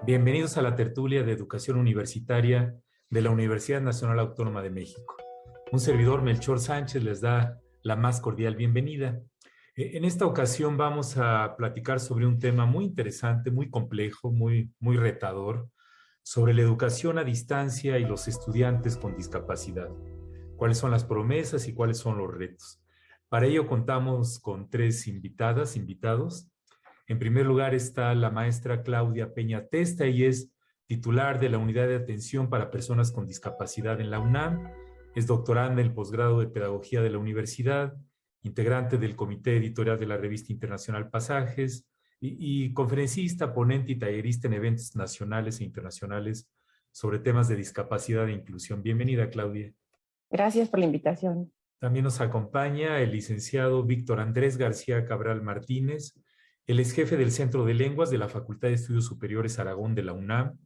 Bienvenidos a la tertulia de educación universitaria de la Universidad Nacional Autónoma de México. Un servidor, Melchor Sánchez, les da la más cordial bienvenida. En esta ocasión vamos a platicar sobre un tema muy interesante, muy complejo, muy retador, sobre la educación a distancia y los estudiantes con discapacidad. ¿Cuáles son las promesas y cuáles son los retos? Para ello contamos con tres invitados. En primer lugar está la maestra Claudia Peña Testa, y es titular de la Unidad de Atención para Personas con Discapacidad en la UNAM, es doctoranda en el posgrado de Pedagogía de la Universidad, integrante del Comité Editorial de la Revista Internacional Pasajes y conferencista, ponente y tallerista en eventos nacionales e internacionales sobre temas de discapacidad e inclusión. Bienvenida, Claudia. Gracias por la invitación. También nos acompaña el licenciado Víctor Andrés García Cabral Martínez. Él es jefe del Centro de Lenguas de la Facultad de Estudios Superiores Aragón de la UNAM.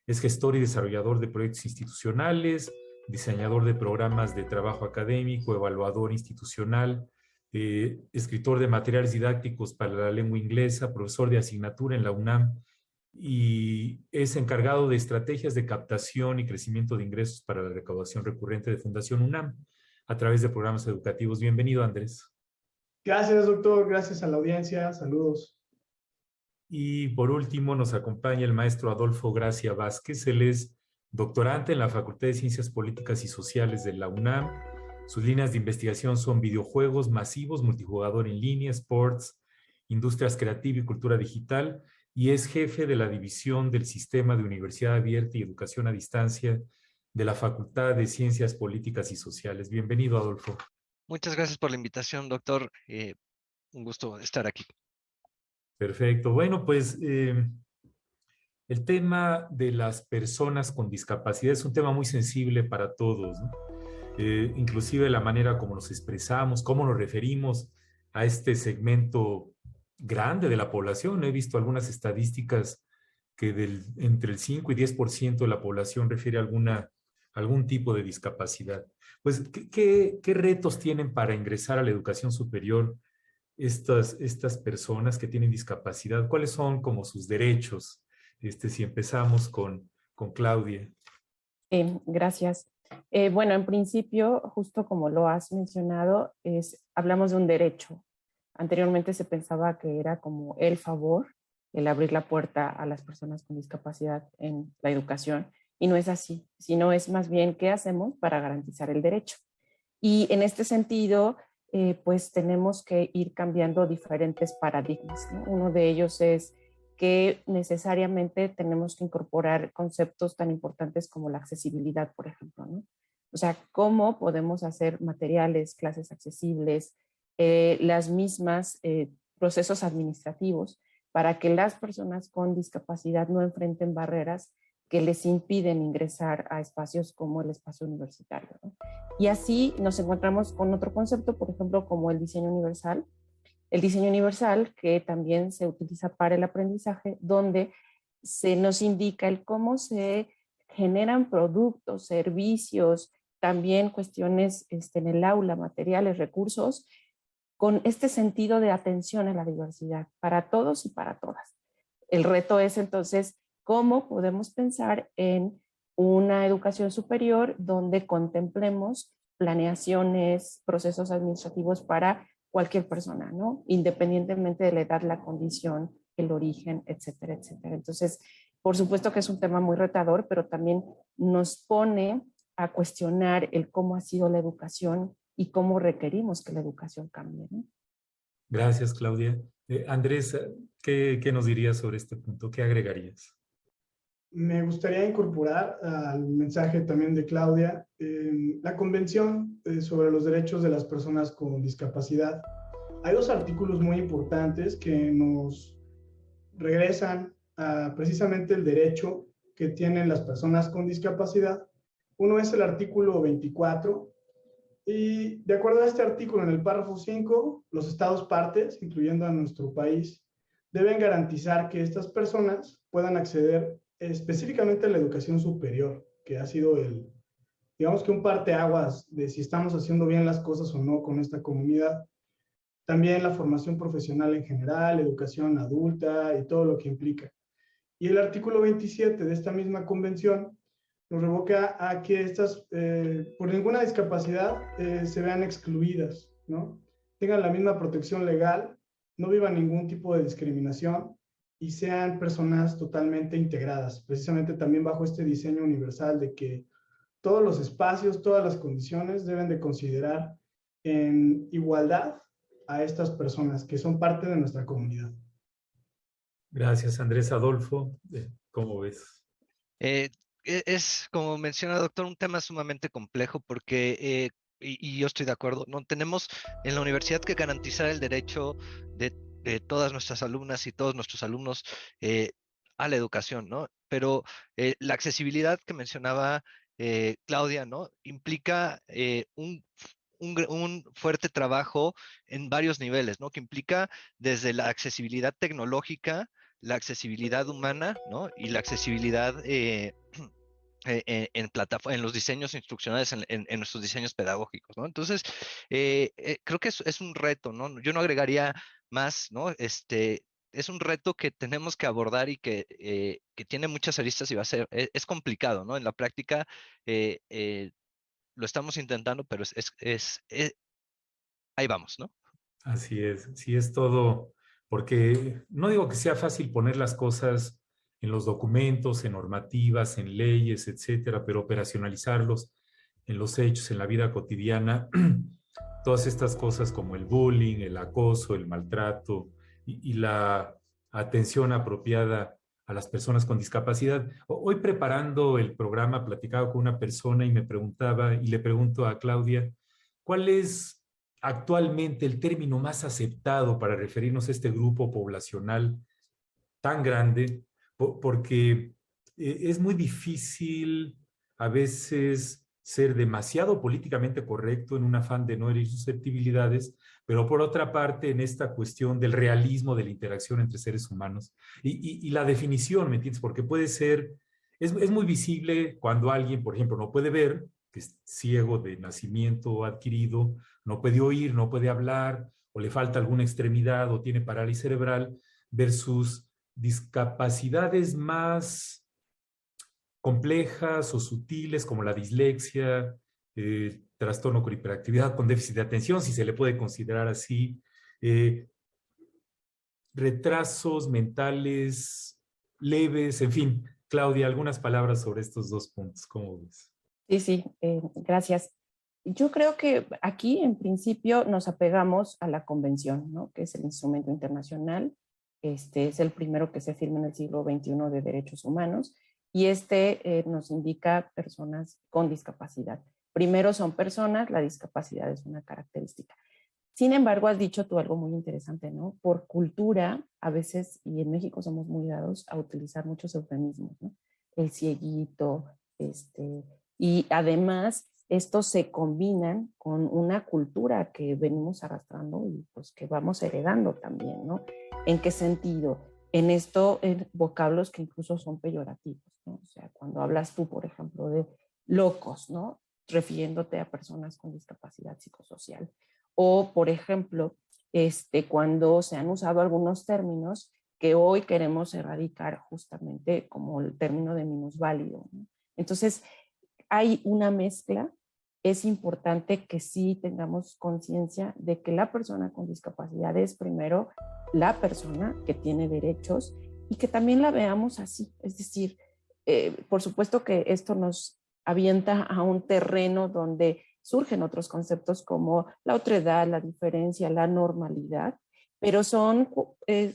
Es gestor y desarrollador de proyectos institucionales, diseñador de programas de trabajo académico, evaluador institucional, escritor de materiales didácticos para la lengua inglesa, profesor de asignatura en la UNAM, y es encargado de estrategias de captación y crecimiento de ingresos para la recaudación recurrente de Fundación UNAM a través de programas educativos. Bienvenido, Andrés. Gracias, doctor. Gracias a la audiencia. Saludos. Y por último nos acompaña el maestro Adolfo Gracia Vázquez. Él es doctorante en la Facultad de Ciencias Políticas y Sociales de la UNAM. Sus líneas de investigación son videojuegos masivos, multijugador en línea, sports, industrias creativas y cultura digital, y es jefe de la división del Sistema de Universidad Abierta y Educación a Distancia de la Facultad de Ciencias Políticas y Sociales. Bienvenido, Adolfo. Muchas gracias por la invitación, doctor. Un gusto estar aquí. Perfecto. Bueno, pues el tema de las personas con discapacidad es un tema muy sensible para todos, ¿no? Inclusive la manera como nos expresamos, cómo nos referimos a este segmento grande de la población. He visto algunas estadísticas que entre el 5 y 10% de la población refiere a algún tipo de discapacidad. Pues, ¿qué retos tienen para ingresar a la educación superior estas personas que tienen discapacidad? ¿Cuáles son como sus derechos? Si empezamos con Claudia. Gracias. Bueno, en principio, justo como lo has mencionado, hablamos de un derecho. Anteriormente se pensaba que era como el favor, el abrir la puerta a las personas con discapacidad en la educación, y no es así, sino es más bien qué hacemos para garantizar el derecho. Y en este sentido, pues tenemos que ir cambiando diferentes paradigmas, ¿no? Uno de ellos es que necesariamente tenemos que incorporar conceptos tan importantes como la accesibilidad, por ejemplo, ¿no? O sea, cómo podemos hacer materiales, clases accesibles, las mismas procesos administrativos para que las personas con discapacidad no enfrenten barreras que les impiden ingresar a espacios como el espacio universitario, ¿no? Y así nos encontramos con otro concepto, por ejemplo, como el diseño universal. El diseño universal, que también se utiliza para el aprendizaje, donde se nos indica el cómo se generan productos, servicios, también cuestiones en el aula, materiales, recursos, con este sentido de atención a la diversidad para todos y para todas. El reto es entonces cómo podemos pensar en una educación superior donde contemplemos planeaciones, procesos administrativos para cualquier persona, ¿no? Independientemente de la edad, la condición, el origen, etcétera, etcétera. Entonces, por supuesto que es un tema muy retador, pero también nos pone a cuestionar el cómo ha sido la educación y cómo requerimos que la educación cambie, ¿no? Gracias, Claudia. Andrés, ¿qué nos dirías sobre este punto? ¿Qué agregarías? Me gustaría incorporar al mensaje también de Claudia la Convención sobre los Derechos de las Personas con Discapacidad. Hay dos artículos muy importantes que nos regresan a precisamente el derecho que tienen las personas con discapacidad. Uno es el artículo 24, y de acuerdo a este artículo, en el párrafo 5, los estados partes, incluyendo a nuestro país, deben garantizar que estas personas puedan acceder específicamente a la educación superior, que ha sido digamos que un parteaguas de si estamos haciendo bien las cosas o no con esta comunidad. También la formación profesional en general, educación adulta y todo lo que implica. Y el artículo 27 de esta misma convención nos revoca a que estas, por ninguna discapacidad, se vean excluidas, ¿no? Tengan la misma protección legal, no vivan ningún tipo de discriminación y sean personas totalmente integradas, precisamente también bajo este diseño universal de que todos los espacios, todas las condiciones deben de considerar en igualdad a estas personas que son parte de nuestra comunidad. Gracias, Andrés. Adolfo, ¿cómo ves? Es, como menciona doctor, un tema sumamente complejo porque, y yo estoy de acuerdo, no tenemos en la universidad que garantizar el derecho de todas nuestras alumnas y todos nuestros alumnos a la educación, ¿no? Pero la accesibilidad que mencionaba Claudia, ¿no? Implica un fuerte trabajo en varios niveles, ¿no? Que implica desde la accesibilidad tecnológica, la accesibilidad humana, ¿no? Y la accesibilidad en los diseños instruccionales, en nuestros diseños pedagógicos, ¿no? Entonces, creo que es un reto, ¿no? Yo no agregaría más, ¿no? Es un reto que tenemos que abordar y que tiene muchas aristas y va a ser, es complicado, ¿no? En la práctica lo estamos intentando, pero ahí vamos, ¿no? Así es, sí es todo, porque no digo que sea fácil poner las cosas en los documentos, en normativas, en leyes, etcétera, pero operacionalizarlos en los hechos, en la vida cotidiana, todas estas cosas como el bullying, el acoso, el maltrato y la atención apropiada a las personas con discapacidad. Hoy preparando el programa platicaba con una persona y me preguntaba, y le pregunto a Claudia, ¿cuál es actualmente el término más aceptado para referirnos a este grupo poblacional tan grande? Porque es muy difícil a veces ser demasiado políticamente correcto en un afán de no herir susceptibilidades, pero por otra parte en esta cuestión del realismo de la interacción entre seres humanos y la definición, ¿me entiendes? Porque puede ser, es muy visible cuando alguien, por ejemplo, no puede ver, que es ciego de nacimiento adquirido, no puede oír, no puede hablar, o le falta alguna extremidad o tiene parálisis cerebral, versus discapacidades más complejas o sutiles como la dislexia, trastorno con hiperactividad, con déficit de atención, si se le puede considerar así, eh, retrasos mentales leves, en fin. Claudia, algunas palabras sobre estos dos puntos, ¿cómo ves? Sí, sí, gracias. Yo creo que aquí en principio nos apegamos a la convención, ¿no? Que es el instrumento internacional. Este es el primero que se firma en el siglo XXI de derechos humanos y nos indica personas con discapacidad. Primero son personas, la discapacidad es una característica. Sin embargo, has dicho tú algo muy interesante, ¿no? Por cultura, a veces, y en México somos muy dados a utilizar muchos eufemismos, ¿no? El cieguito, y además estos se combinan con una cultura que venimos arrastrando y pues que vamos heredando también, ¿no? ¿En qué sentido? En vocablos que incluso son peyorativos, ¿no? O sea, cuando hablas tú, por ejemplo, de locos, ¿no? Refiriéndote a personas con discapacidad psicosocial. O, por ejemplo, cuando se han usado algunos términos que hoy queremos erradicar justamente como el término de minusválido, ¿no? Entonces, hay una mezcla. Es importante que sí tengamos conciencia de que la persona con discapacidad es primero la persona que tiene derechos y que también la veamos así. Es decir, por supuesto que esto nos avienta a un terreno donde surgen otros conceptos como la otredad, la diferencia, la normalidad, pero son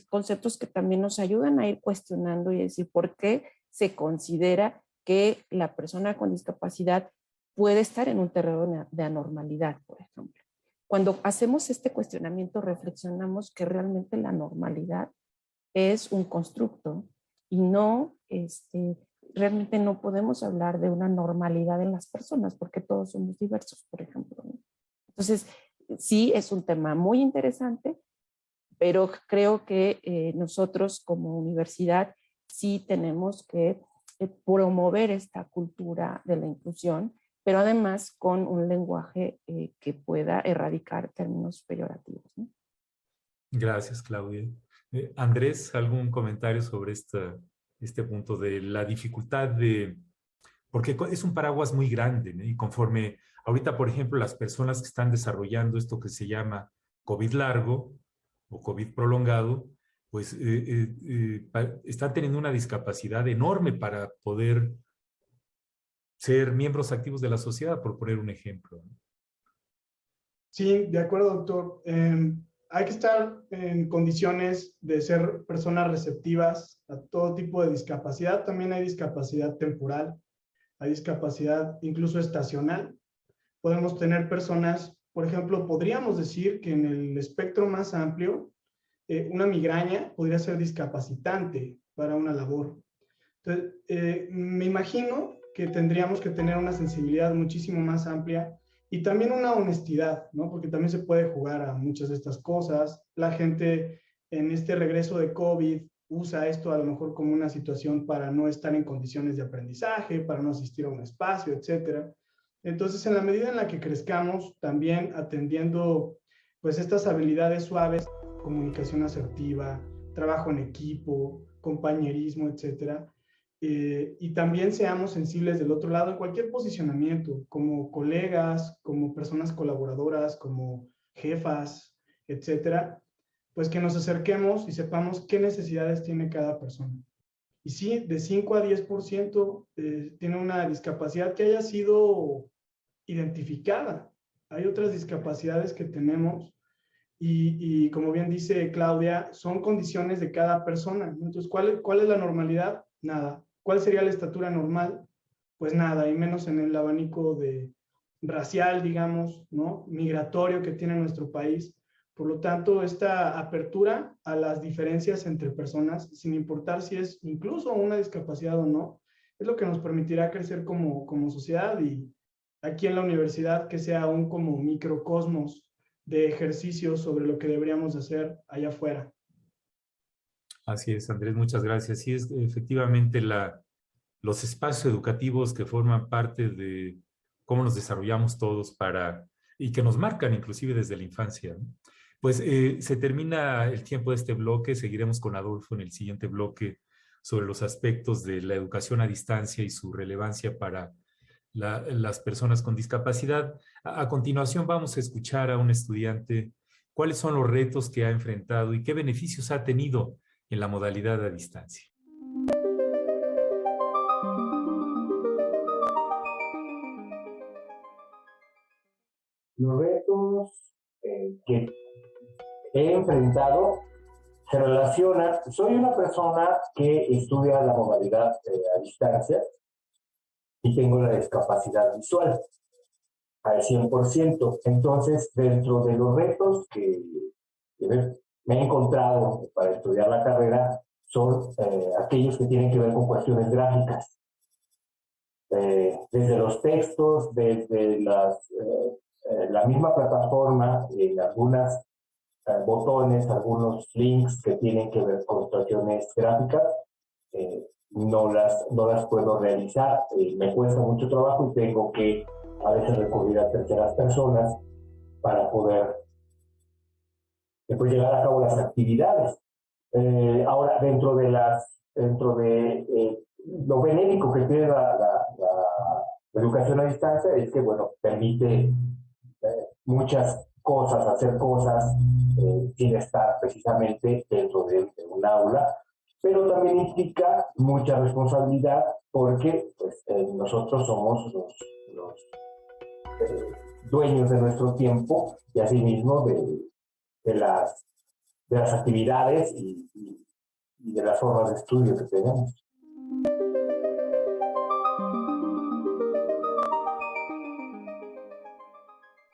conceptos que también nos ayudan a ir cuestionando y decir por qué se considera que la persona con discapacidad puede estar en un terreno de anormalidad, por ejemplo. Cuando hacemos este cuestionamiento, reflexionamos que realmente la normalidad es un constructo y no, realmente no podemos hablar de una normalidad en las personas porque todos somos diversos, por ejemplo, ¿no? Entonces, sí, es un tema muy interesante, pero creo que nosotros como universidad sí tenemos que promover esta cultura de la inclusión, pero además con un lenguaje que pueda erradicar términos peyorativos, ¿no? Gracias, Claudia. Andrés, ¿algún comentario sobre este punto de la dificultad de, porque es un paraguas muy grande, ¿no? Y conforme ahorita, por ejemplo, las personas que están desarrollando esto que se llama COVID largo o COVID prolongado, pues están teniendo una discapacidad enorme para poder ser miembros activos de la sociedad, por poner un ejemplo, ¿no? Sí, de acuerdo, doctor. Hay que estar en condiciones de ser personas receptivas a todo tipo de discapacidad. También hay discapacidad temporal, hay discapacidad incluso estacional. Podemos tener personas, por ejemplo, podríamos decir que en el espectro más amplio, una migraña podría ser discapacitante para una labor. Entonces, me imagino que tendríamos que tener una sensibilidad muchísimo más amplia y también una honestidad, ¿no? Porque también se puede jugar a muchas de estas cosas. La gente en este regreso de COVID usa esto a lo mejor como una situación para no estar en condiciones de aprendizaje, para no asistir a un espacio, etcétera. Entonces, en la medida en la que crezcamos, también atendiendo pues estas habilidades suaves, comunicación asertiva, trabajo en equipo, compañerismo, etcétera, y también seamos sensibles del otro lado en cualquier posicionamiento, como colegas, como personas colaboradoras, como jefas, etcétera, pues que nos acerquemos y sepamos qué necesidades tiene cada persona. Y sí, de 5 a 10% tiene una discapacidad que haya sido identificada. Hay otras discapacidades que tenemos y como bien dice Claudia, son condiciones de cada persona. Entonces, ¿cuál es la normalidad? Nada. ¿Cuál sería la estatura normal? Pues nada, y menos en el abanico de racial, digamos, ¿no? Migratorio que tiene nuestro país. Por lo tanto, esta apertura a las diferencias entre personas, sin importar si es incluso una discapacidad o no, es lo que nos permitirá crecer como sociedad y aquí en la universidad que sea un como microcosmos de ejercicios sobre lo que deberíamos hacer allá afuera. Así es, Andrés, muchas gracias. Sí, es efectivamente los espacios educativos que forman parte de cómo nos desarrollamos todos y que nos marcan inclusive desde la infancia, ¿no? Pues se termina el tiempo de este bloque, seguiremos con Adolfo en el siguiente bloque sobre los aspectos de la educación a distancia y su relevancia para las personas con discapacidad. A continuación vamos a escuchar a un estudiante cuáles son los retos que ha enfrentado y qué beneficios ha tenido en la modalidad a distancia. Los retos que he enfrentado se relacionan. Soy una persona que estudia la modalidad a distancia y tengo la discapacidad visual al 100%. Entonces, dentro de los retos que me he encontrado para estudiar la carrera son aquellos que tienen que ver con cuestiones gráficas. Desde los textos, desde la misma plataforma, en algunos botones, algunos links que tienen que ver con situaciones gráficas, no las puedo realizar. Me cuesta mucho trabajo y tengo que a veces recurrir a terceras personas para poder después llevar a cabo las actividades. Ahora, dentro de lo benéfico que tiene la educación a distancia es que, bueno, permite muchas cosas, hacer cosas sin estar precisamente dentro de un aula, pero también implica mucha responsabilidad porque pues, nosotros somos los dueños de nuestro tiempo y asimismo de las actividades y de las formas de estudio que tenemos.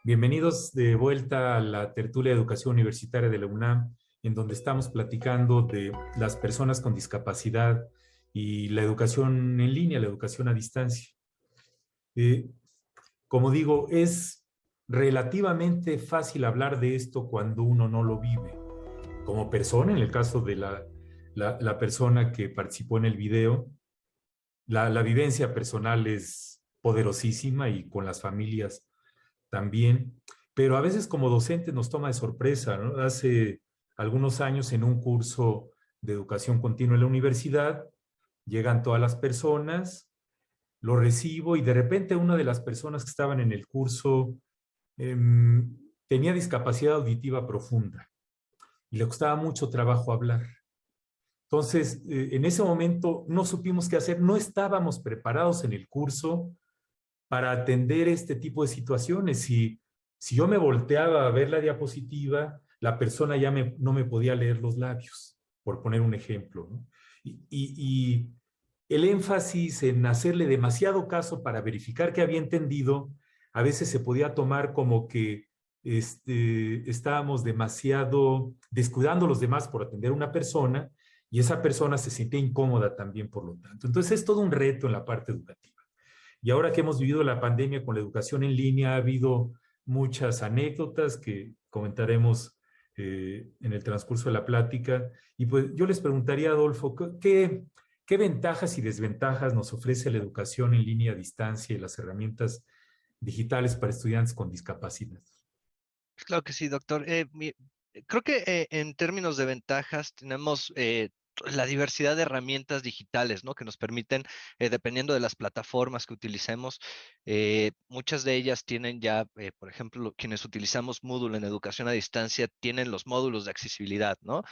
Bienvenidos de vuelta a la tertulia de educación universitaria de la UNAM, en donde estamos platicando de las personas con discapacidad y la educación en línea, la educación a distancia. Como digo, es relativamente fácil hablar de esto cuando uno no lo vive. Como persona, en el caso de la persona que participó en el video, la vivencia personal es poderosísima y con las familias también, pero a veces como docente nos toma de sorpresa, ¿no? Hace algunos años en un curso de educación continua en la universidad, Llegan todas las personas, lo recibo y de repente una de las personas que estaban en el curso tenía discapacidad auditiva profunda y le costaba mucho trabajo hablar. Entonces, en ese momento no supimos qué hacer, no estábamos preparados en el curso para atender este tipo de situaciones. Si yo me volteaba a ver la diapositiva, la persona ya no me podía leer los labios, por poner un ejemplo, ¿no? Y el énfasis en hacerle demasiado caso para verificar que había entendido, a veces se podía tomar como que estábamos demasiado descuidando a los demás por atender a una persona y esa persona se sentía incómoda también por lo tanto. Entonces es todo un reto en la parte educativa. Y ahora que hemos vivido la pandemia con la educación en línea, ha habido muchas anécdotas que comentaremos en el transcurso de la plática. Y pues yo les preguntaría, Adolfo, ¿qué ventajas y desventajas nos ofrece la educación en línea a distancia y las herramientas digitales para estudiantes con discapacidad? Claro que sí, doctor. Creo que en términos de ventajas tenemos la diversidad de herramientas digitales, ¿no? Que nos permiten, dependiendo de las plataformas que utilicemos, muchas de ellas tienen ya, por ejemplo, quienes utilizamos Moodle en educación a distancia, tienen los módulos de accesibilidad, ¿no?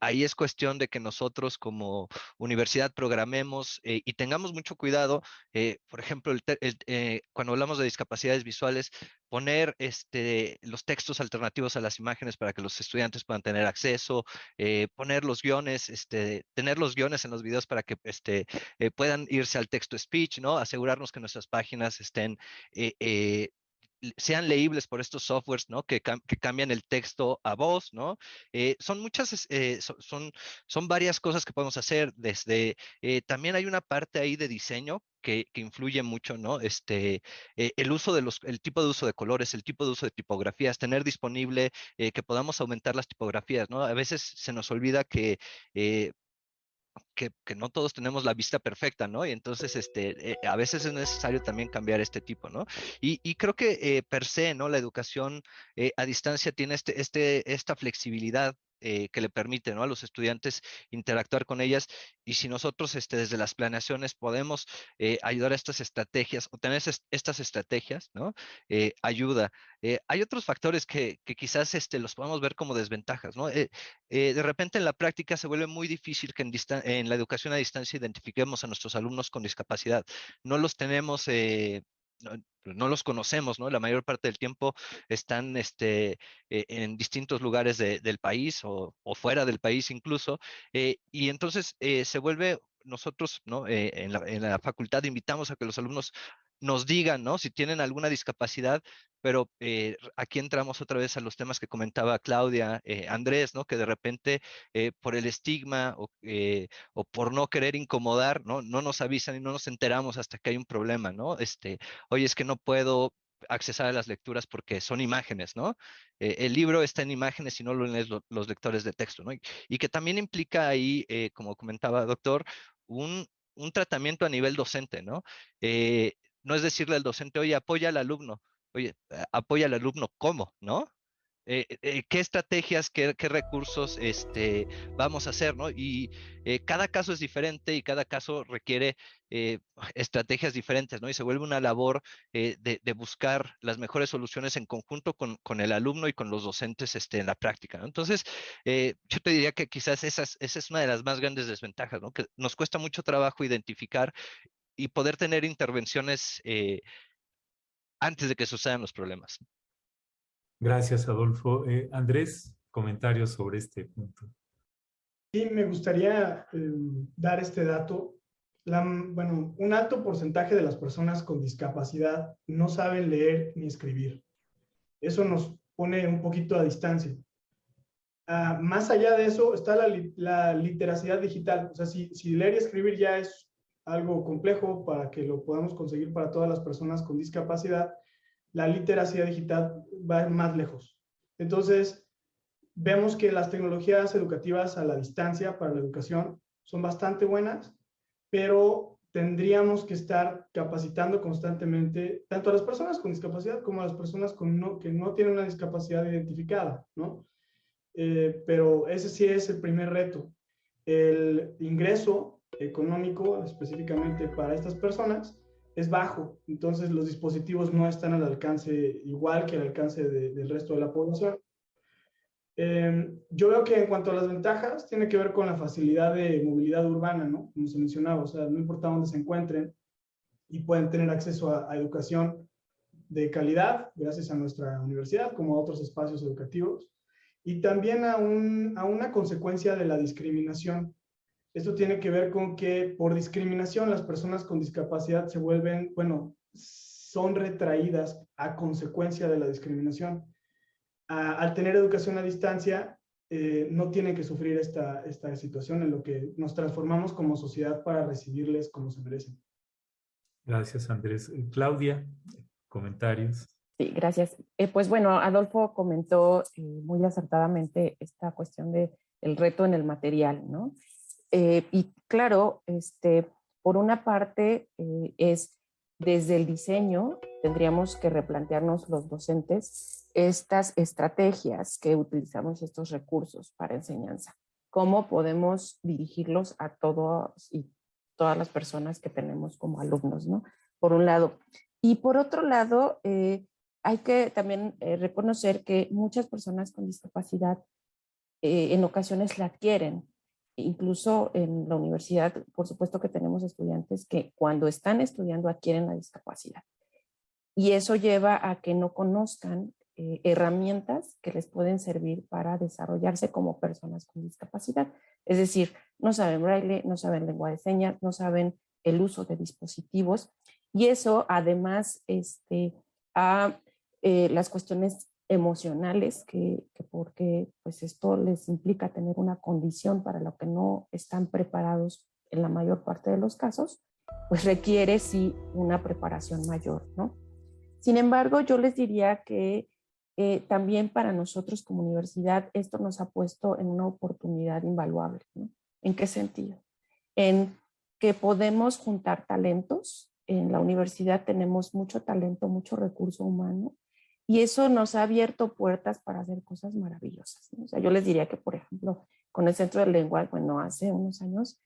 Ahí es cuestión de que nosotros como universidad programemos y tengamos mucho cuidado. Por ejemplo, cuando hablamos de discapacidades visuales, poner los textos alternativos a las imágenes para que los estudiantes puedan tener acceso, poner los guiones, tener los guiones en los videos para que puedan irse al texto speech, ¿no? Asegurarnos que nuestras páginas sean leíbles por estos softwares, ¿no? Que cambian el texto a voz, ¿no? Son muchas, son varias cosas que podemos hacer. También hay una parte ahí de diseño que influye mucho, ¿no? El uso el tipo de uso de colores, el tipo de uso de tipografías, tener disponible que podamos aumentar las tipografías, ¿no? A veces se nos olvida que no todos tenemos la vista perfecta, ¿no? Y entonces, a veces es necesario también cambiar este tipo, ¿no? Y creo que per se, ¿no? La educación a distancia tiene esta flexibilidad que le permite, ¿no? A los estudiantes interactuar con ellas. Y si nosotros, desde las planeaciones podemos ayudar a estas estrategias o tener estas estrategias, ¿no? Ayuda. Hay otros factores que quizás los podemos ver como desventajas, ¿no? De repente en la práctica se vuelve muy difícil que en la educación a distancia identifiquemos a nuestros alumnos con discapacidad. No los tenemos, no los conocemos, ¿no? La mayor parte del tiempo están en distintos lugares del país o fuera del país incluso, y entonces se vuelve nosotros, ¿no? En la facultad invitamos a que los alumnos nos digan, ¿no? Si tienen alguna discapacidad, pero aquí entramos otra vez a los temas que comentaba Claudia, Andrés, ¿no? Que de repente por el estigma o por no querer incomodar, ¿no? No nos avisan y no nos enteramos hasta que hay un problema, ¿no? Oye, es que no puedo accesar a las lecturas porque son imágenes, ¿no? El libro está en imágenes y no lo leen los lectores de texto, ¿no? Y que también implica ahí, como comentaba doctor, un tratamiento a nivel docente, ¿no? No es decirle al docente, oye, apoya al alumno. Oye, apoya al alumno, ¿cómo? ¿No? ¿Qué estrategias, qué recursos vamos a hacer, ¿no? Y cada caso es diferente y cada caso requiere estrategias diferentes, ¿no? Y se vuelve una labor de buscar las mejores soluciones en conjunto con el alumno y con los docentes en la práctica, ¿no? Entonces, yo te diría que quizás esa es una de las más grandes desventajas, ¿no? Que nos cuesta mucho trabajo identificar y poder tener intervenciones antes de que sucedan los problemas. Gracias, Adolfo. Andrés, comentarios sobre este punto. Sí, me gustaría dar este dato. Bueno, un alto porcentaje de las personas con discapacidad no saben leer ni escribir. Eso nos pone un poquito a distancia. Más allá de eso está la literacidad digital. O sea, si leer y escribir ya es algo complejo para que lo podamos conseguir para todas las personas con discapacidad, la literacidad digital va más lejos. Entonces, vemos que las tecnologías educativas a la distancia para la educación son bastante buenas, pero tendríamos que estar capacitando constantemente tanto a las personas con discapacidad como a las personas que no tienen una discapacidad identificada, ¿no? Pero ese sí es el primer reto. El ingreso económico específicamente para estas personas es bajo. Entonces los dispositivos no están al alcance igual que al alcance del resto de la población. Yo veo que en cuanto a las ventajas, tiene que ver con la facilidad de movilidad urbana, ¿no? Como se mencionaba, o sea, no importa dónde se encuentren y pueden tener acceso a educación de calidad gracias a nuestra universidad, como a otros espacios educativos, y también a una consecuencia de la discriminación. Esto tiene que ver con que por discriminación las personas con discapacidad se vuelven, bueno, son retraídas a consecuencia de la discriminación. Al tener educación a distancia, no tienen que sufrir esta situación en lo que nos transformamos como sociedad para recibirles como se merecen. Gracias, Andrés. Claudia, comentarios. Sí, gracias. Pues bueno, Adolfo comentó muy acertadamente esta cuestión de el reto en el material, ¿no? Y claro, por una parte es desde el diseño, tendríamos que replantearnos los docentes estas estrategias que utilizamos, estos recursos para enseñanza. ¿Cómo podemos dirigirlos a todos y todas las personas que tenemos como alumnos, ¿no? Por un lado. Y por otro lado, hay que también reconocer que muchas personas con discapacidad en ocasiones la adquieren. Incluso en la universidad, por supuesto que tenemos estudiantes que cuando están estudiando adquieren la discapacidad. Y eso lleva a que no conozcan herramientas que les pueden servir para desarrollarse como personas con discapacidad. Es decir, no saben braille, no saben lengua de señas, no saben el uso de dispositivos. Y eso además a las cuestiones emocionales porque pues esto les implica tener una condición para lo que no están preparados en la mayor parte de los casos, pues requiere sí una preparación mayor, ¿no? Sin embargo, yo les diría que también para nosotros como universidad esto nos ha puesto en una oportunidad invaluable, ¿no? ¿En qué sentido? En que podemos juntar talentos. En la universidad tenemos mucho talento, mucho recurso humano, y eso nos ha abierto puertas para hacer cosas maravillosas, ¿no? O sea, yo les diría que, por ejemplo, con el Centro de Lengua, bueno, hace unos años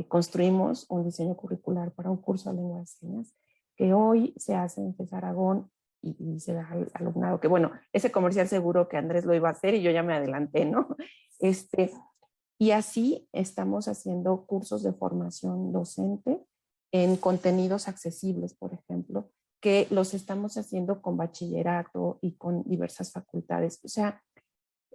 construimos un diseño curricular para un curso de lengua de señas que hoy se hace en FES Aragón y se da al alumnado, que bueno, ese comercial seguro que Andrés lo iba a hacer y yo ya me adelanté, ¿no? Y así estamos haciendo cursos de formación docente en contenidos accesibles, por ejemplo, que los estamos haciendo con bachillerato y con diversas facultades. O sea,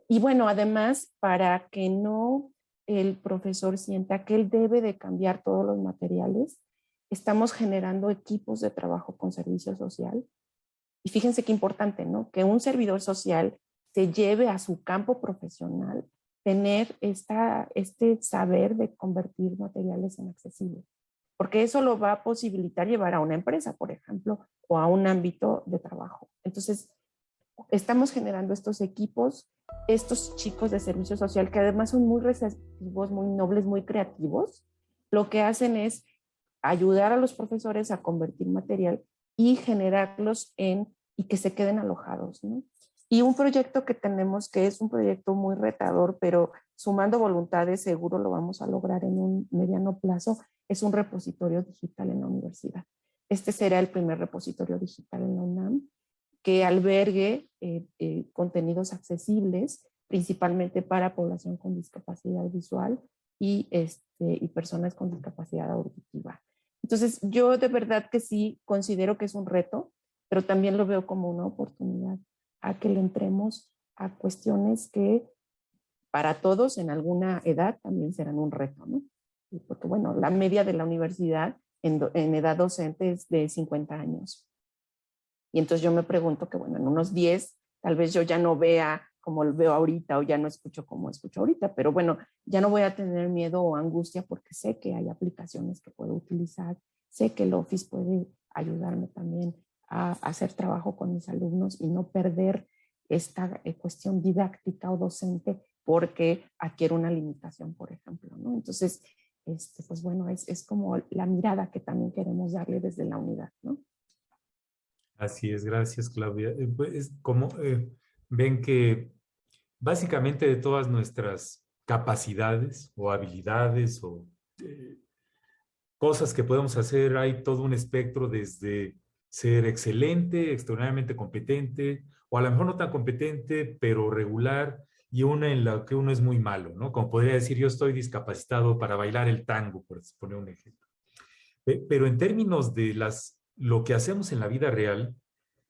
y bueno, además, para que no el profesor sienta que él debe de cambiar todos los materiales, estamos generando equipos de trabajo con servicio social. Y fíjense qué importante, ¿no? Que un servidor social se lleve a su campo profesional tener este saber de convertir materiales en accesibles, porque eso lo va a posibilitar llevar a una empresa, por ejemplo, o a un ámbito de trabajo. Entonces, estamos generando estos equipos, estos chicos de servicio social que además son muy receptivos, muy nobles, muy creativos, lo que hacen es ayudar a los profesores a convertir material y generarlos y que se queden alojados, ¿no? Y un proyecto que tenemos, que es un proyecto muy retador, pero sumando voluntades seguro lo vamos a lograr en un mediano plazo, es un repositorio digital en la universidad. Este será el primer repositorio digital en la UNAM que albergue contenidos accesibles, principalmente para población con discapacidad visual y personas con discapacidad auditiva. Entonces, yo de verdad que sí considero que es un reto, pero también lo veo como una oportunidad a que le entremos a cuestiones que para todos en alguna edad también serán un reto, ¿no? Porque, bueno, la media de la universidad en edad docente es de 50 años. Y entonces yo me pregunto que, bueno, en unos 10, tal vez yo ya no vea como lo veo ahorita o ya no escucho como escucho ahorita, pero bueno, ya no voy a tener miedo o angustia porque sé que hay aplicaciones que puedo utilizar, sé que el Office puede ayudarme también a hacer trabajo con mis alumnos y no perder esta cuestión didáctica o docente porque adquiero una limitación, por ejemplo, ¿no? Entonces, pues bueno, es como la mirada que también queremos darle desde la unidad, ¿no? Así es, gracias, Claudia. Pues, como ven que básicamente de todas nuestras capacidades o habilidades o cosas que podemos hacer, hay todo un espectro desde ser excelente, extraordinariamente competente, o a lo mejor no tan competente, pero regular, y una en la que uno es muy malo, ¿no? Como podría decir, yo estoy discapacitado para bailar el tango, por poner un ejemplo. Pero en términos de lo que hacemos en la vida real,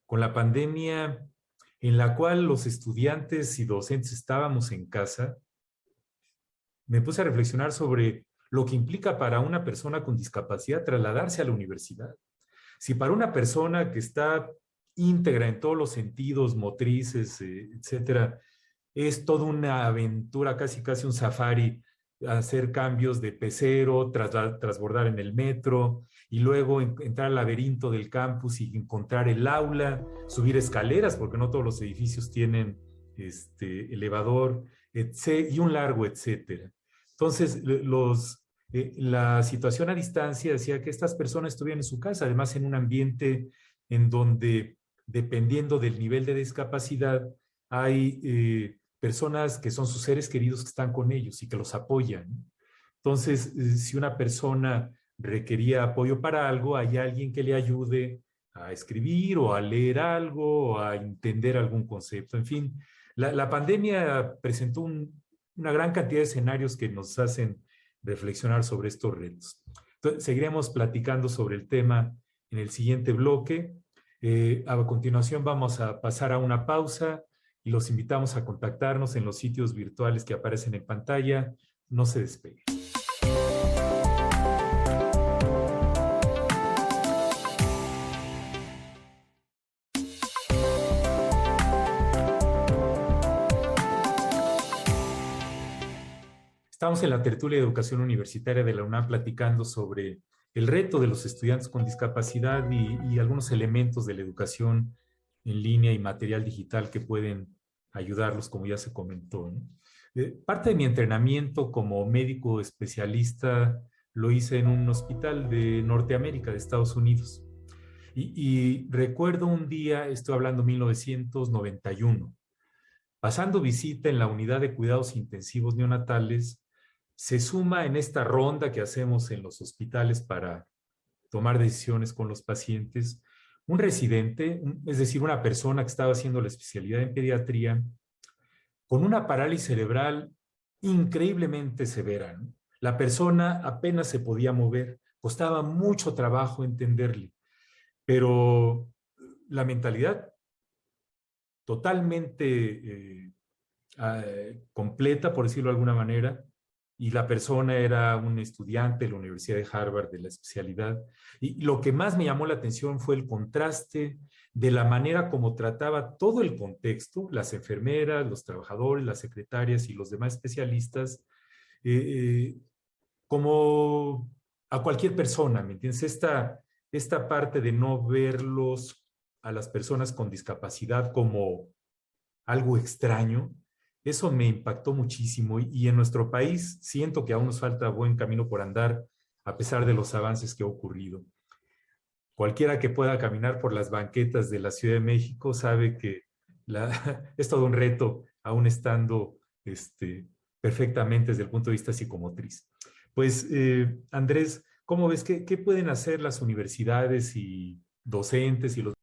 con la pandemia en la cual los estudiantes y docentes estábamos en casa, me puse a reflexionar sobre lo que implica para una persona con discapacidad trasladarse a la universidad. Si para una persona que está íntegra en todos los sentidos, motrices, etcétera, es toda una aventura, casi casi un safari, hacer cambios de pecero, trasbordar en el metro y luego entrar al laberinto del campus y encontrar el aula, subir escaleras, porque no todos los edificios tienen elevador, y un largo, etcétera. Entonces, la situación a distancia decía que estas personas estuvieran en su casa, además en un ambiente en donde, dependiendo del nivel de discapacidad, hay personas que son sus seres queridos que están con ellos y que los apoyan. Entonces, si una persona requería apoyo para algo, hay alguien que le ayude a escribir o a leer algo o a entender algún concepto. En fin, la pandemia presentó una gran cantidad de escenarios que nos hacen reflexionar sobre estos retos. Entonces, seguiremos platicando sobre el tema en el siguiente bloque. A continuación vamos a pasar a una pausa y los invitamos a contactarnos en los sitios virtuales que aparecen en pantalla. No se despeguen. Estamos en la tertulia de educación universitaria de la UNAM platicando sobre el reto de los estudiantes con discapacidad y algunos elementos de la educación en línea y material digital que pueden ayudarlos, como ya se comentó, ¿no? Parte de mi entrenamiento como médico especialista lo hice en un hospital de Norteamérica, de Estados Unidos. Y recuerdo un día, estoy hablando 1991, pasando visita en la unidad de cuidados intensivos neonatales, se suma en esta ronda que hacemos en los hospitales para tomar decisiones con los pacientes, un residente, es decir, una persona que estaba haciendo la especialidad en pediatría, con una parálisis cerebral increíblemente severa, ¿no? La persona apenas se podía mover, costaba mucho trabajo entenderle, pero la mentalidad totalmente completa, por decirlo de alguna manera, y la persona era un estudiante de la Universidad de Harvard de la especialidad. Y lo que más me llamó la atención fue el contraste de la manera como trataba todo el contexto, las enfermeras, los trabajadores, las secretarias y los demás especialistas, como a cualquier persona, ¿me entiendes? Esta parte de no verlos a las personas con discapacidad como algo extraño, eso me impactó muchísimo y en nuestro país siento que aún nos falta buen camino por andar a pesar de los avances que ha ocurrido. Cualquiera que pueda caminar por las banquetas de la Ciudad de México sabe que es todo un reto, aún estando perfectamente desde el punto de vista psicomotriz. Pues, Andrés, ¿cómo ves? ¿Qué pueden hacer las universidades y docentes y los